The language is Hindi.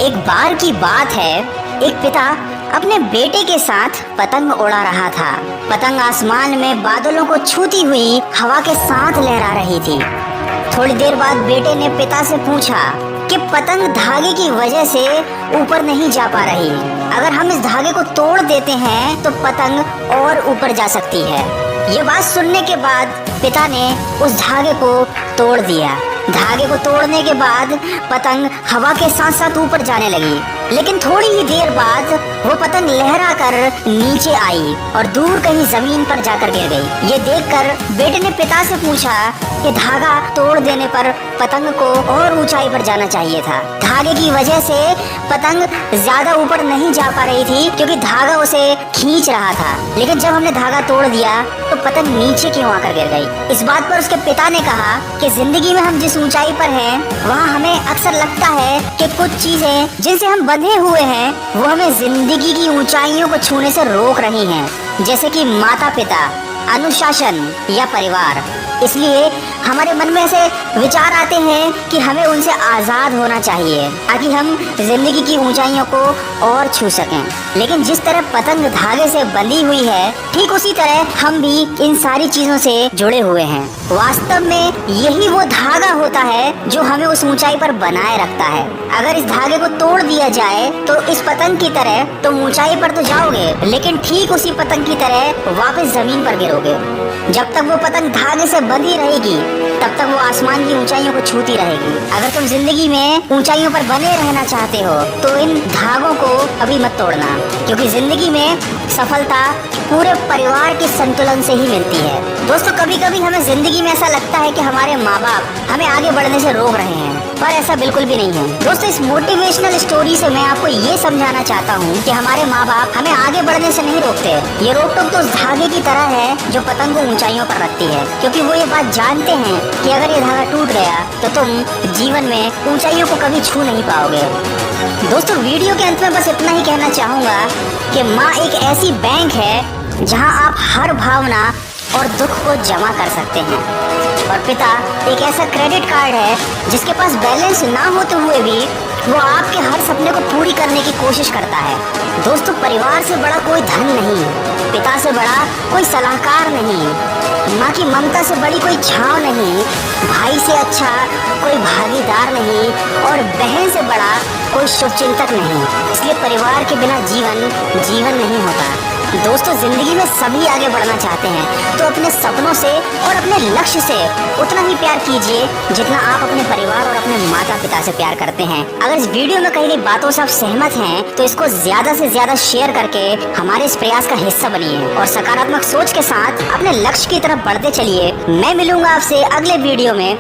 एक बार की बात है, एक पिता अपने बेटे के साथ पतंग उड़ा रहा था। पतंग आसमान में बादलों को छूती हुई हवा के साथ लहरा रही थी। थोड़ी देर बाद बेटे ने पिता से पूछा कि पतंग धागे की वजह से ऊपर नहीं जा पा रही। अगर हम इस धागे को तोड़ देते हैं तो पतंग और ऊपर जा सकती है। ये बात सुनने के बाद पिता ने उस धागे को तोड़ दिया। धागे को तोड़ने के बाद पतंग हवा के साथ साथ ऊपर जाने लगी, लेकिन थोड़ी ही देर बाद वो पतंग लहरा कर नीचे आई और दूर कहीं जमीन पर जाकर गिर गई। ये देखकर बेटे ने पिता से पूछा कि धागा तोड़ देने पर पतंग को और ऊंचाई पर जाना चाहिए था। धागे की वजह से पतंग ज्यादा ऊपर नहीं जा पा रही थी क्योंकि धागा उसे खींच रहा था, लेकिन जब हमने धागा तोड़ दिया तो पतंग नीचे क्यों आकर गिर गई। इस बात पर उसके पिता ने कहा कि जिंदगी में हम जिस ऊंचाई पर हैं, वहाँ हमें अक्सर लगता है कि कुछ चीजें जिनसे हम बंधे हुए हैं वो हमें जिंदगी की ऊंचाइयों को छूने से रोक रही हैं, जैसे कि माता पिता, अनुशासन या परिवार। इसलिए हमारे मन में ऐसे विचार आते हैं कि हमें उनसे आज़ाद होना चाहिए ताकि हम जिंदगी की ऊंचाइयों को और छू सकें। लेकिन जिस तरह पतंग धागे से बंधी हुई है, ठीक उसी तरह हम भी इन सारी चीजों से जुड़े हुए हैं। वास्तव में यही वो धागा होता है जो हमें उस ऊंचाई पर बनाए रखता है। अगर इस धागे को तोड़ दिया जाए तो इस पतंग की तरह तुम ऊंचाई पर तो जाओगे, लेकिन ठीक उसी पतंग की तरह वापस जमीन पर गिरोगे। जब तक वो पतंग धागे से बंधी रहेगी तब तक वो आसमान की ऊंचाइयों को छूती रहेगी। अगर तुम जिंदगी में ऊंचाइयों पर बने रहना चाहते हो तो इन धागों को अभी मत तोड़ना, क्योंकि जिंदगी में सफलता पूरे परिवार के संतुलन से ही मिलती है। दोस्तों, कभी कभी हमें जिंदगी में ऐसा लगता है कि हमारे माँ बाप हमें आगे बढ़ने से रोक रहे हैं, पर ऐसा बिल्कुल भी नहीं है। दोस्तों, इस मोटिवेशनल स्टोरी से मैं आपको ये समझाना चाहता हूँ कि हमारे माँ बाप हमें आगे बढ़ने से नहीं रोकते। ये रोक टोक तो उस धागे की तरह है जो पतंग को ऊंचाइयों पर रखती है, क्योंकि वो ये बात जानते हैं कि अगर ये धागा टूट गया तो तुम जीवन में ऊंचाइयों को कभी छू नहीं पाओगे। दोस्तों, वीडियो के अंत में बस इतना ही कहना चाहूँगा कि माँ एक ऐसी बैंक है जहाँ आप हर भावना और दुख को जमा कर सकते हैं, और पिता एक ऐसा क्रेडिट कार्ड है जिसके पास बैलेंस ना होते हुए भी वो आपके हर सपने को पूरी करने की कोशिश करता है। दोस्तों, परिवार से बड़ा कोई धन नहीं, पिता से बड़ा कोई सलाहकार नहीं, माँ की ममता से बड़ी कोई छांव नहीं, भाई से अच्छा कोई भागीदार नहीं, और बहन से बड़ा कोई शुभचिंतक नहीं। इसलिए परिवार के बिना जीवन नहीं होता। दोस्तों, जिंदगी में सभी आगे बढ़ना चाहते हैं तो अपने सपनों से और अपने लक्ष्य से उतना ही प्यार कीजिए जितना आप अपने परिवार और अपने माता पिता से प्यार करते हैं। अगर इस वीडियो में कहीं बातों से आप सहमत हैं तो इसको ज्यादा से ज्यादा शेयर करके हमारे इस प्रयास का हिस्सा बनिए और सकारात्मक सोच के साथ अपने लक्ष्य की तरफ बढ़ते चलिए। मैं मिलूंगा आपसे अगले वीडियो में।